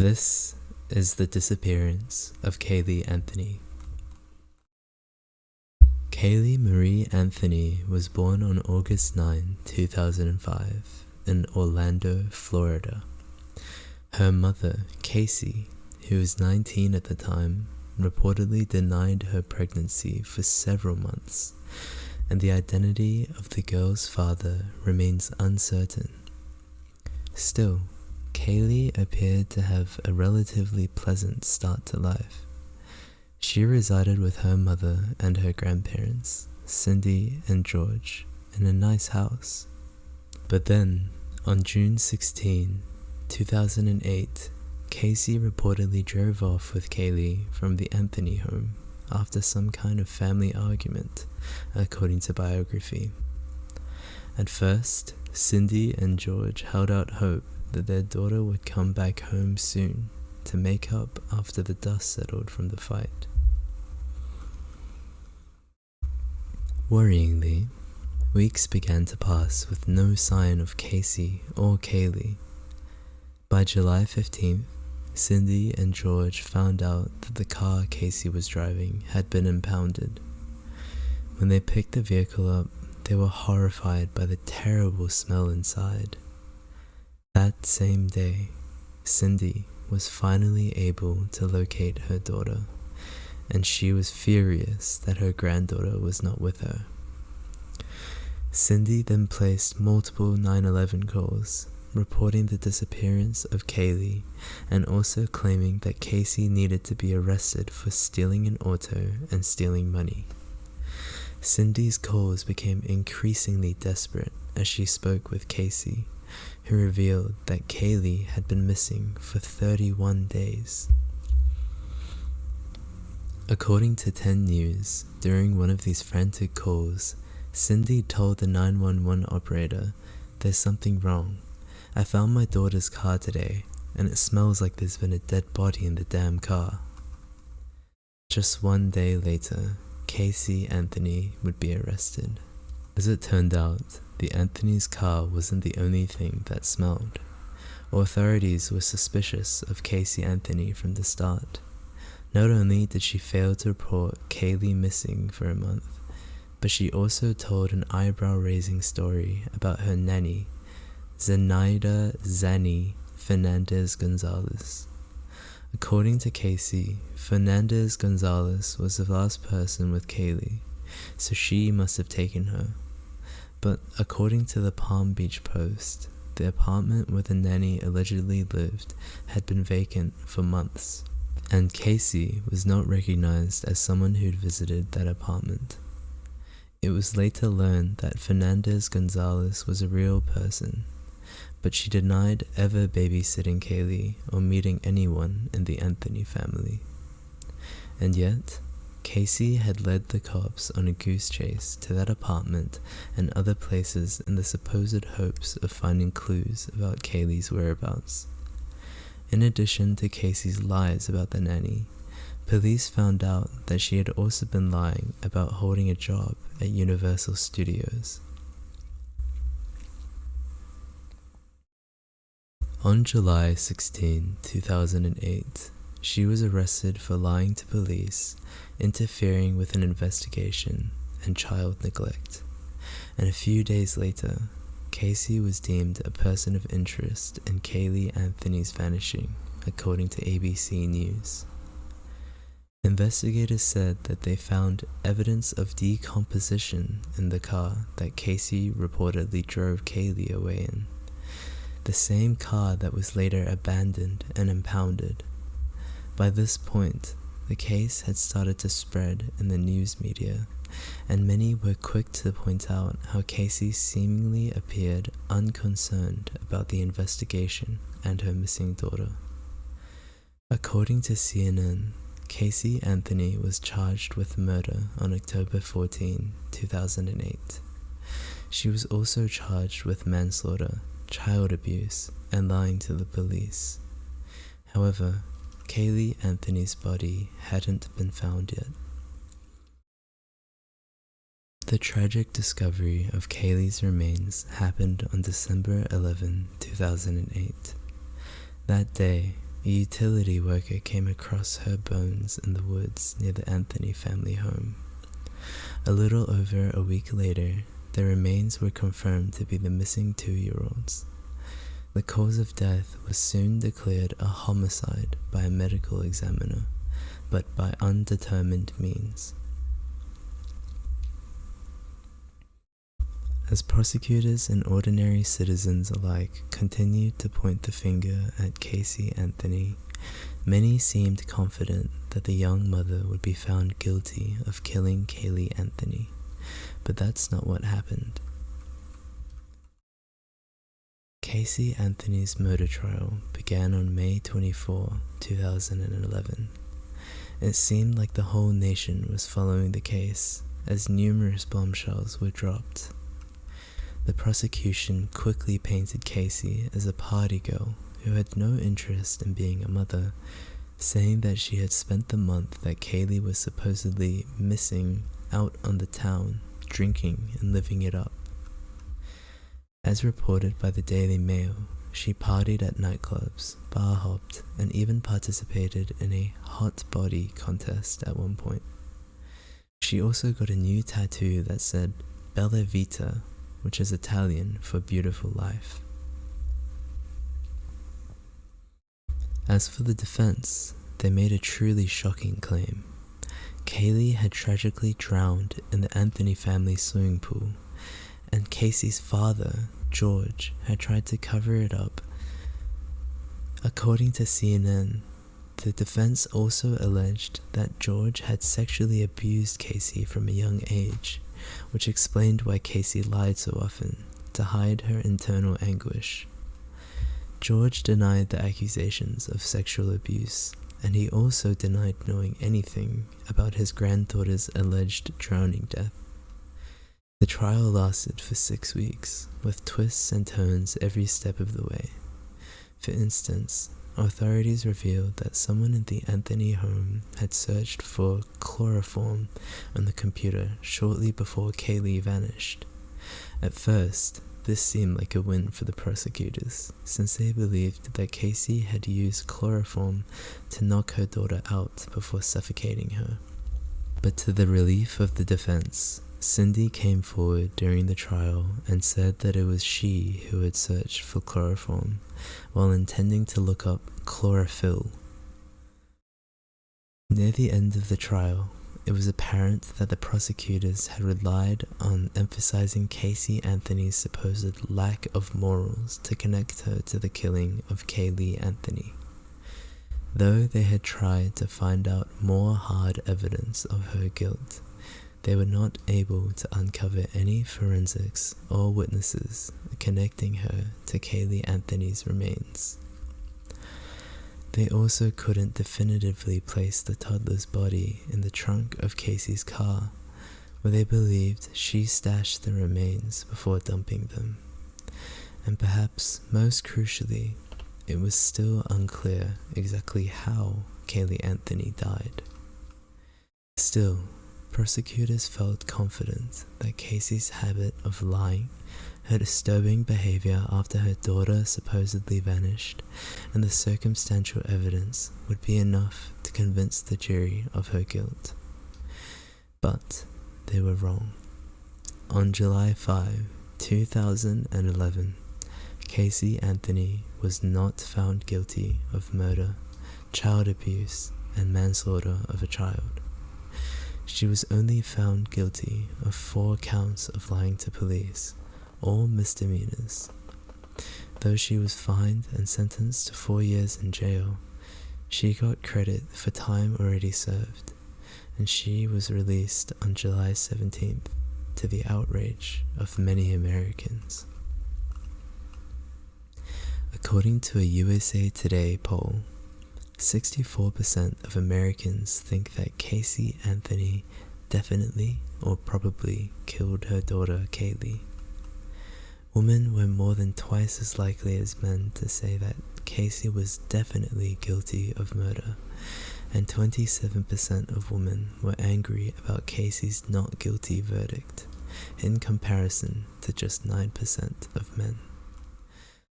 This is the disappearance of Caylee Anthony. Caylee Marie Anthony was born on August 9, 2005 in Orlando, Florida. Her mother, Casey, who was 19 at the time, reportedly denied her pregnancy for several months, and the identity of the girl's father remains uncertain. Still, Caylee appeared to have a relatively pleasant start to life. She resided with her mother and her grandparents, Cindy and George, in a nice house. But then, on June 16, 2008, Casey reportedly drove off with Caylee from the Anthony home after some kind of family argument, according to biography. At first, Cindy and George held out hope that their daughter would come back home soon to make up after the dust settled from the fight. Worryingly, weeks began to pass with no sign of Casey or Caylee. By July 15th, Cindy and George found out that the car Casey was driving had been impounded. When they picked the vehicle up, they were horrified by the terrible smell inside. That same day, Cindy was finally able to locate her daughter, and she was furious that her granddaughter was not with her. Cindy then placed multiple 911 calls, reporting the disappearance of Caylee and also claiming that Casey needed to be arrested for stealing an auto and stealing money. Cindy's calls became increasingly desperate as she spoke with Casey, who revealed that Caylee had been missing for 31 days. According to 10 News, during one of these frantic calls, Cindy told the 911 operator, "There's something wrong. I found my daughter's car today, and it smells like there's been a dead body in the damn car." Just one day later, Casey Anthony would be arrested. As it turned out, the Anthony's car wasn't the only thing that smelled. Authorities were suspicious of Casey Anthony from the start. Not only did she fail to report Caylee missing for a month, but she also told an eyebrow-raising story about her nanny, Zenaida Zanny Fernandez Gonzalez. According to Casey, Fernandez Gonzalez was the last person with Caylee, so she must have taken her. But according to the Palm Beach Post, the apartment where the nanny allegedly lived had been vacant for months, and Casey was not recognized as someone who'd visited that apartment. It was later learned that Fernandez Gonzalez was a real person, but she denied ever babysitting Caylee or meeting anyone in the Anthony family. And yet, Casey had led the cops on a goose chase to that apartment and other places in the supposed hopes of finding clues about Caylee's whereabouts. In addition to Casey's lies about the nanny, police found out that she had also been lying about holding a job at Universal Studios. On July 16, 2008, she was arrested for lying to police, interfering with an investigation, and child neglect. And a few days later, Casey was deemed a person of interest in Caylee Anthony's vanishing, according to ABC News. Investigators said that they found evidence of decomposition in the car that Casey reportedly drove Caylee away in, the same car that was later abandoned and impounded. By this point, the case had started to spread in the news media, and many were quick to point out how Casey seemingly appeared unconcerned about the investigation and her missing daughter. According to CNN, Casey Anthony was charged with murder on October 14, 2008. She was also charged with manslaughter, child abuse, and lying to the police. However, Caylee Anthony's body hadn't been found yet. The tragic discovery of Caylee's remains happened on December 11, 2008. That day, a utility worker came across her bones in the woods near the Anthony family home. A little over a week later, the remains were confirmed to be the missing 2-year-olds. The cause of death was soon declared a homicide by a medical examiner, but by undetermined means. As prosecutors and ordinary citizens alike continued to point the finger at Casey Anthony, many seemed confident that the young mother would be found guilty of killing Caylee Anthony, but that's not what happened. Casey Anthony's murder trial began on May 24, 2011. It seemed like the whole nation was following the case, as numerous bombshells were dropped. The prosecution quickly painted Casey as a party girl who had no interest in being a mother, saying that she had spent the month that Caylee was supposedly missing out on the town, drinking and living it up. As reported by the Daily Mail, she partied at nightclubs, bar hopped, and even participated in a hot body contest at one point. She also got a new tattoo that said Bella Vita, which is Italian for beautiful life. As for the defense, they made a truly shocking claim. Caylee had tragically drowned in the Anthony family swimming pool, and Casey's father, George, had tried to cover it up. According to CNN, the defense also alleged that George had sexually abused Casey from a young age, which explained why Casey lied so often, to hide her internal anguish. George denied the accusations of sexual abuse, and he also denied knowing anything about his granddaughter's alleged drowning death. The trial lasted for 6 weeks, with twists and turns every step of the way. For instance, authorities revealed that someone in the Anthony home had searched for chloroform on the computer shortly before Caylee vanished. At first, this seemed like a win for the prosecutors, since they believed that Casey had used chloroform to knock her daughter out before suffocating her. But to the relief of the defense, Cindy came forward during the trial and said that it was she who had searched for chloroform while intending to look up chlorophyll. Near the end of the trial, it was apparent that the prosecutors had relied on emphasizing Casey Anthony's supposed lack of morals to connect her to the killing of Caylee Anthony. Though they had tried to find out more hard evidence of her guilt, they were not able to uncover any forensics or witnesses connecting her to Caylee Anthony's remains. They also couldn't definitively place the toddler's body in the trunk of Casey's car, where they believed she stashed the remains before dumping them. And perhaps most crucially, it was still unclear exactly how Caylee Anthony died. Still, prosecutors felt confident that Casey's habit of lying, her disturbing behavior after her daughter supposedly vanished, and the circumstantial evidence would be enough to convince the jury of her guilt. But they were wrong. On July 5, 2011, Casey Anthony was not found guilty of murder, child abuse, and manslaughter of a child. She was only found guilty of 4 counts of lying to police, all misdemeanors. Though she was fined and sentenced to 4 years in jail, she got credit for time already served, and she was released on July 17th to the outrage of many Americans. According to a USA Today poll, 64% of Americans think that Casey Anthony definitely or probably killed her daughter Caylee. Women were more than twice as likely as men to say that Casey was definitely guilty of murder, and 27% of women were angry about Casey's not guilty verdict, in comparison to just 9% of men.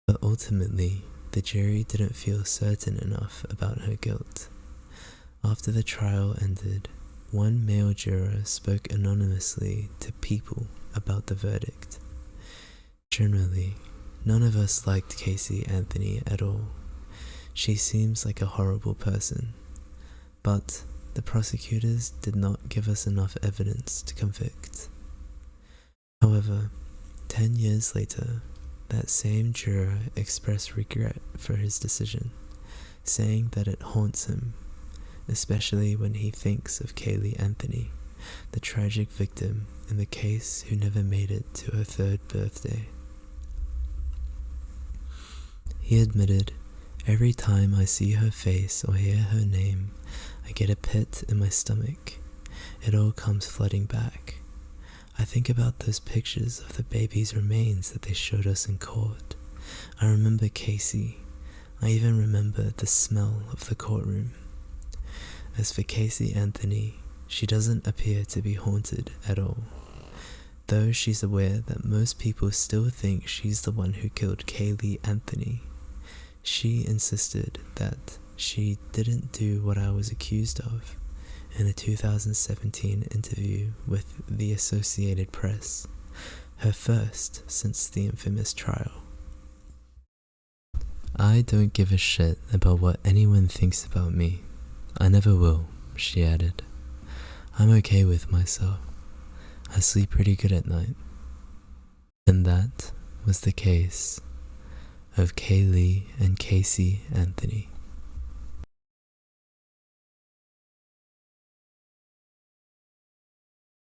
But ultimately, the jury didn't feel certain enough about her guilt. After the trial ended, one male juror spoke anonymously to People about the verdict. Generally, none of us liked Casey Anthony at all. She seems like a horrible person, but the prosecutors did not give us enough evidence to convict. However, 10 years later, that same juror expressed regret for his decision, saying that it haunts him, especially when he thinks of Caylee Anthony, the tragic victim in the case who never made it to her 3rd birthday. He admitted, "Every time I see her face or hear her name, I get a pit in my stomach. It all comes flooding back. I think about those pictures of the baby's remains that they showed us in court. I remember Casey. I even remember the smell of the courtroom." As for Casey Anthony, she doesn't appear to be haunted at all, though she's aware that most people still think she's the one who killed Caylee Anthony. She insisted that she didn't do what I was accused of in a 2017 interview with the Associated Press, her first since the infamous trial. "I don't give a shit about what anyone thinks about me. I never will," she added. "I'm okay with myself. I sleep pretty good at night." And that was the case of Caylee and Casey Anthony.